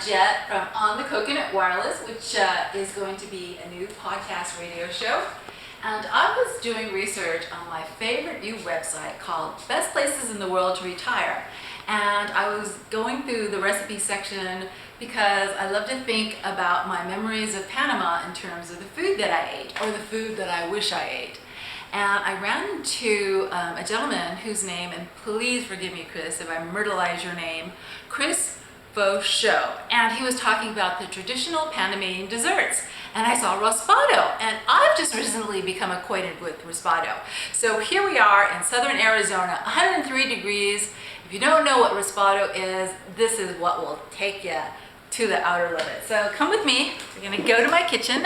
Jet from On the Coconut Wireless, which is going to be a new podcast radio show. And I was doing research on my favorite new website called Best Places in the World to Retire. And I was going through the recipe section because I love to think about my memories of Panama in terms of the food that I ate or the food that I wish I ate. And I ran into a gentleman whose name, and please forgive me, Chris, if I myrtleize your name, Chris Show, and he was talking about the traditional Panamanian desserts, and I saw Raspado, and I've just recently become acquainted with Raspado. So here we are in southern Arizona, 103 degrees. If you don't know what Raspado is, this is what will take you to the outer limit. So come with me. We're gonna go to my kitchen,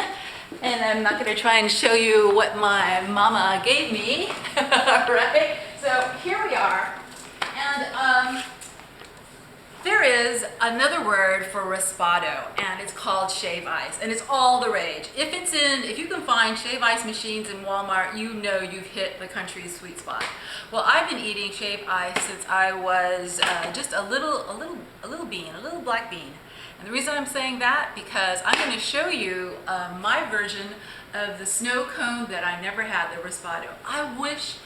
and I'm not gonna try and show you what my mama gave me, right? So here we are, and there is another word for Raspado, and it's called shave ice, and it's all the rage. If you can find shave ice machines in Walmart, you know you've hit the country's sweet spot. Well, I've been eating shave ice since I was just a little black bean. And the reason I'm saying that, because I'm going to show you my version of the snow cone that I never had, the Raspado. I wish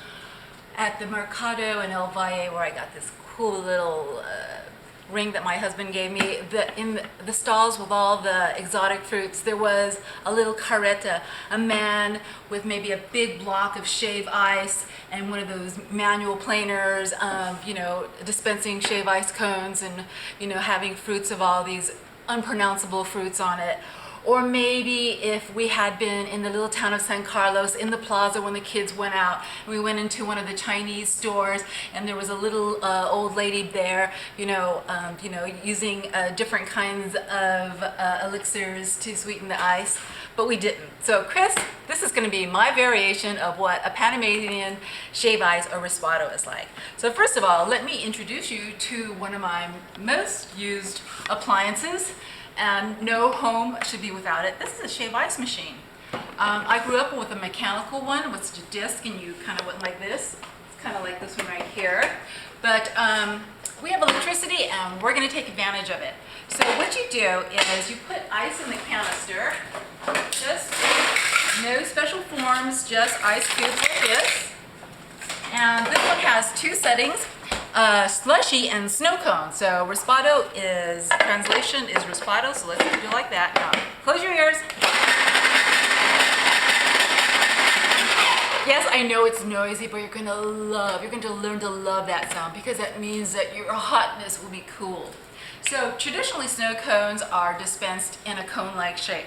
at the Mercado in El Valle, where I got this cool little ring that my husband gave me, in the stalls with all the exotic fruits, there was a little carreta, a man with maybe a big block of shave ice and one of those manual planers, dispensing shave ice cones and, having fruits of all these unpronounceable fruits on it. Or maybe if we had been in the little town of San Carlos in the plaza when the kids went out, and we went into one of the Chinese stores and there was a little old lady there, using different kinds of elixirs to sweeten the ice, but we didn't. So Chris, this is going to be my variation of what a Panamanian shave ice or Raspado is like. So first of all, let me introduce you to one of my most used appliances. And no home should be without it. This is a shave ice machine. I grew up with a mechanical one with a disc, and you kind of went like this. It's kind of like this one right here. But we have electricity, and we're going to take advantage of it. So what you do is you put ice in the canister. Just no special forms, just ice cubes like this. And this one has two settings. Slushy and snow cone. So Raspado translation is Raspado, so let's do like that. Now, close your ears. Yes, I know it's noisy, but you're going to learn to love that sound, because that means that your hotness will be cooled. So traditionally, snow cones are dispensed in a cone-like shape.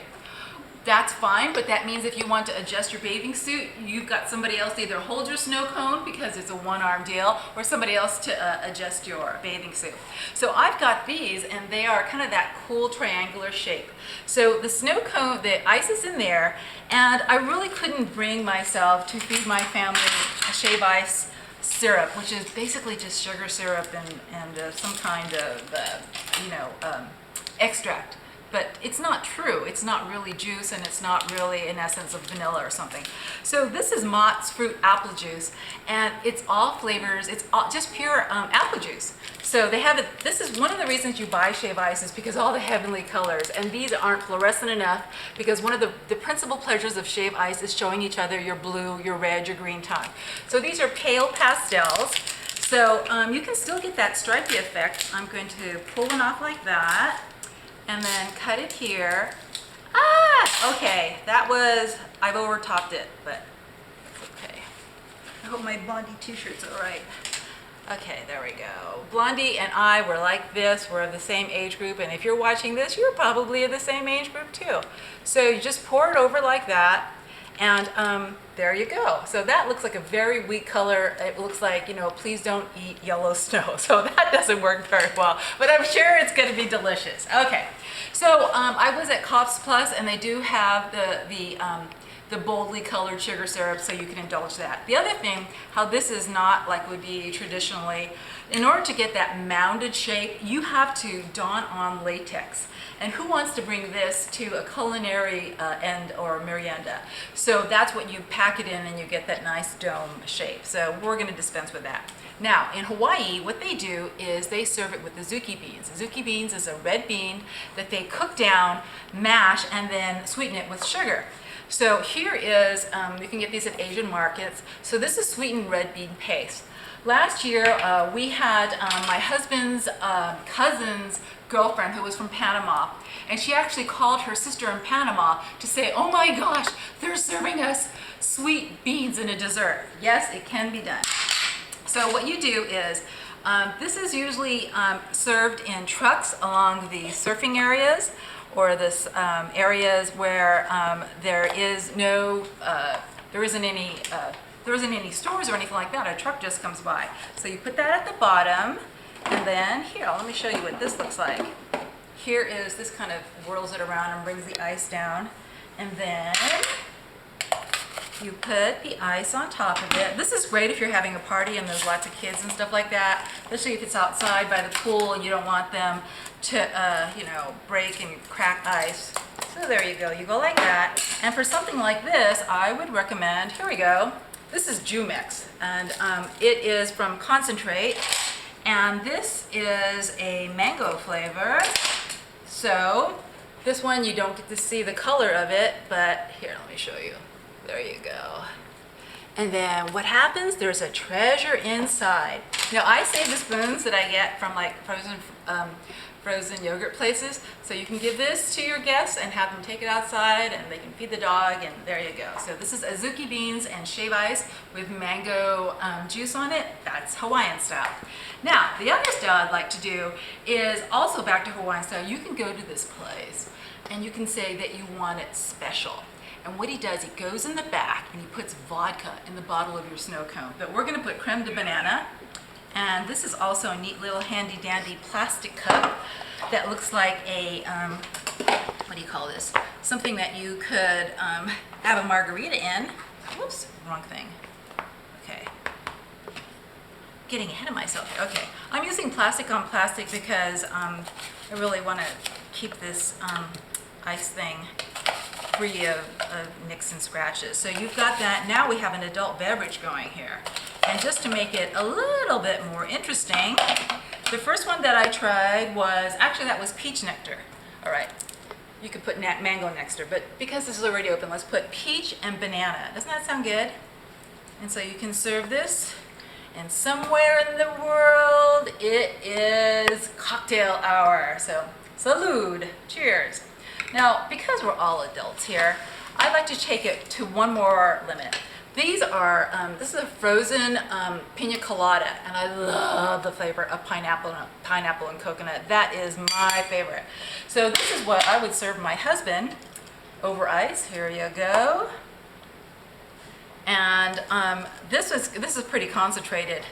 That's fine, but that means if you want to adjust your bathing suit, you've got somebody else to either hold your snow cone, because it's a one-arm deal, or somebody else to adjust your bathing suit. So I've got these, and they are kind of that cool triangular shape. So the snow cone, the ice is in there, and I really couldn't bring myself to feed my family a shave ice syrup, which is basically just sugar syrup and some kind of, extract. But it's not true. It's not really juice, and it's not really an essence of vanilla or something. So this is Mott's fruit apple juice, and it's all flavors. It's all just pure apple juice. So they have it. This is one of the reasons you buy shave ice, is because all the heavenly colors, and these aren't fluorescent enough, because one of the principal pleasures of shave ice is showing each other your blue, your red, your green tongue. So these are pale pastels. So you can still get that stripy effect. I'm going to pull one off like that, and then cut it here. Okay, I've overtopped it, but it's okay. I hope my Blondie t-shirt's all right. Okay, there we go. Blondie and I were like this. We're of the same age group, and if you're watching this, you're probably of the same age group too. So you just pour it over like that, and there you go. So that looks like a very weak color. It looks like, please don't eat yellow snow. So that doesn't work very well, but I'm sure it's going to be delicious. Okay, so I was at Cops Plus, and they do have the boldly colored sugar syrup, so you can indulge that. The other thing, how this is not like would be traditionally In order to get that mounded shape, you have to don on latex. And who wants to bring this to a culinary end or merienda? So that's what you pack it in and you get that nice dome shape. So we're going to dispense with that. Now, in Hawaii, what they do is they serve it with the zuki beans. The zuki beans is a red bean that they cook down, mash, and then sweeten it with sugar. So here is, you can get these at Asian markets. So this is sweetened red bean paste. Last year, we had my husband's cousin's girlfriend who was from Panama, and she actually called her sister in Panama to say, oh my gosh, they're serving us sweet beans in a dessert. Yes, it can be done. So what you do is, this is usually served in trucks along the surfing areas, or this areas where there isn't any stores or anything like that. A truck just comes by. So you put that at the bottom, and then here, let me show you what this looks like. Here is, this kind of whirls it around and brings the ice down, and then you put the ice on top of it. This is great if you're having a party and there's lots of kids and stuff like that, especially if it's outside by the pool and you don't want them to, break and crack ice. So there you go like that. And for something like this, I would recommend, here we go, this is Jumex, and it is from concentrate, and this is a mango flavor. So this one, you don't get to see the color of it, but here, let me show you. There you go. And then what happens, there's a treasure inside. Now I save the spoons that I get from like frozen yogurt places, so you can give this to your guests and have them take it outside and they can feed the dog, and there you go. So this is azuki beans and shave ice with mango juice on it. That's Hawaiian style. Now the other style I'd like to do is also back to Hawaiian style. You can go to this place and you can say that you want it special. And what he does, he goes in the back and he puts vodka in the bottle of your snow cone. But we're gonna put creme de banana. And this is also a neat little handy dandy plastic cup that looks like a, what do you call this? Something that you could have a margarita in. Whoops, wrong thing. Okay. Getting ahead of myself. Okay, I'm using plastic on plastic because I really want to keep this ice thing free of nicks and scratches. So you've got that. Now we have an adult beverage going here. And just to make it a little bit more interesting, the first one that I tried was, actually that was peach nectar. All right, you could put mango nectar, but because this is already open, let's put peach and banana. Doesn't that sound good? And so you can serve this, and somewhere in the world, it is cocktail hour. So salud, cheers. Now, because we're all adults here, I'd like to take it to one more limit. These are, this is a frozen pina colada, and I love the flavor of pineapple and coconut. That is my favorite. So this is what I would serve my husband over ice. Here you go. And this is pretty concentrated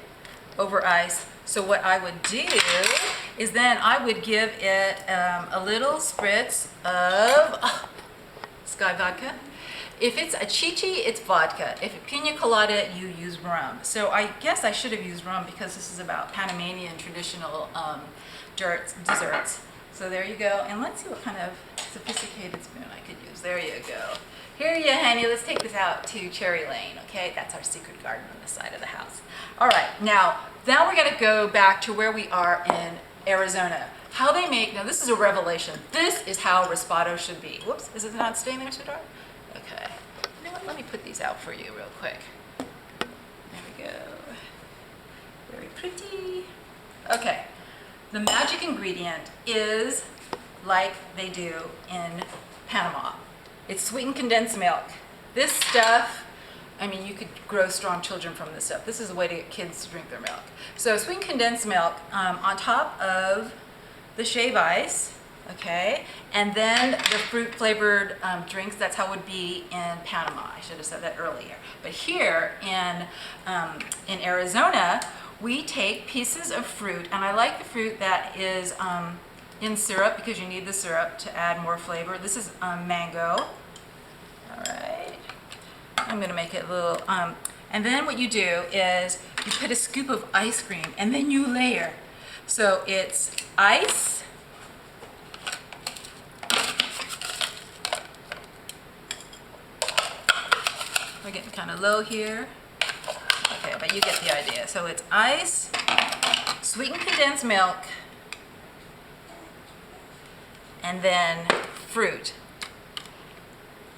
over ice. So what I would do is then I would give it a little spritz of Sky vodka. If it's a chichi, it's vodka. If it's pina colada, you use rum. So I guess I should have used rum because this is about Panamanian traditional desserts. So there you go. And let's see what kind of sophisticated spoon I could use. There you go. Here you, honey. Let's take this out to Cherry Lane, okay? That's our secret garden on the side of the house. All right, now we're gonna go back to where we are in Arizona. How they make, now this is a revelation. This is how Raspado should be. Whoops, is it not staying there, sweetheart? Okay. You know what, let me put these out for you real quick. There we go. Very pretty. Okay, the magic ingredient is like they do in Panama. It's sweetened condensed milk. This stuff, I mean, you could grow strong children from this stuff. This is a way to get kids to drink their milk. So sweetened condensed milk on top of the shave ice, okay? And then the fruit flavored drinks, that's how it would be in Panama. I should have said that earlier. But here in Arizona, we take pieces of fruit, and I like the fruit that is in syrup because you need the syrup to add more flavor. This is mango. All right. I'm gonna make it a little, and then what you do is you put a scoop of ice cream, and then you layer. So it's ice, we're getting kind of low here. Okay, but you get the idea. So it's ice, sweetened condensed milk, and then fruit.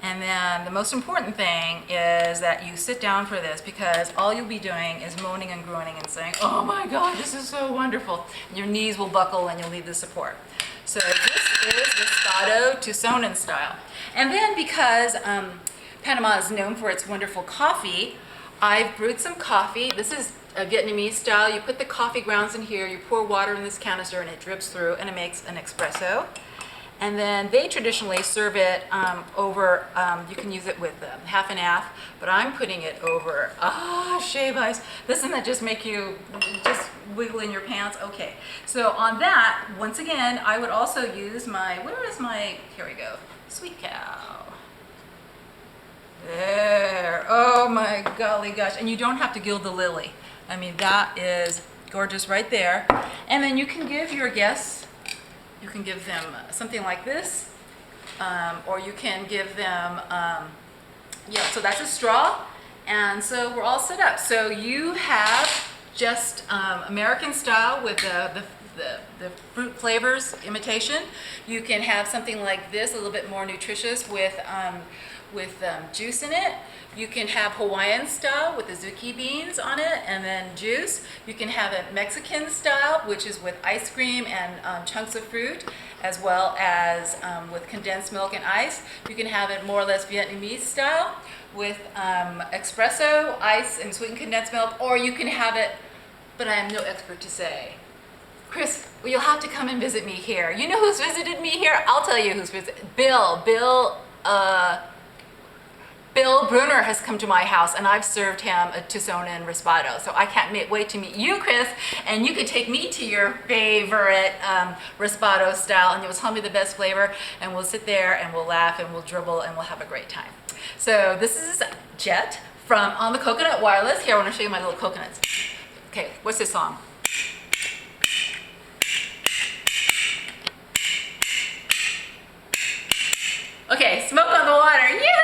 And then the most important thing is that you sit down for this, because all you'll be doing is moaning and groaning and saying, oh my God, this is so wonderful. And your knees will buckle and you'll need the support. So this is Raspado Tucsonan style. And then because Panama is known for its wonderful coffee, I've brewed some coffee. This is a Vietnamese style. You put the coffee grounds in here, you pour water in this canister, and it drips through, and it makes an espresso. And then they traditionally serve it over, you can use it with half and half, but I'm putting it over, shave ice. Doesn't that just make you just wiggle in your pants? Okay, so on that, once again, I would also use here we go, sweet cow. There, oh my golly gosh, and you don't have to gild the lily. I mean, that is gorgeous right there. And then you can give your guests, you can give them something like this, or you can give them, so that's a straw, and so we're all set up. So you have just American style with the fruit flavors imitation. You can have something like this, a little bit more nutritious with juice in it. You can have Hawaiian style with the zucchini beans on it and then juice. You can have it Mexican style, which is with ice cream and chunks of fruit, as well as with condensed milk and ice. You can have it more or less Vietnamese style with espresso, ice, and sweetened condensed milk, or you can have it, but I am no expert to say. Chris, well, you'll have to come and visit me here. You know who's visited me here? I'll tell you who's visited. Bill Bruner has come to my house, and I've served him a Tucsonan Raspado. So I can't wait to meet you, Chris, and you can take me to your favorite Raspado style, and you'll tell me the best flavor, and we'll sit there and we'll laugh and we'll dribble and we'll have a great time. So this is Jet from On the Coconut Wireless. Here, I want to show you my little coconuts. Okay, what's this song? Okay, smoke on the water. Yeah!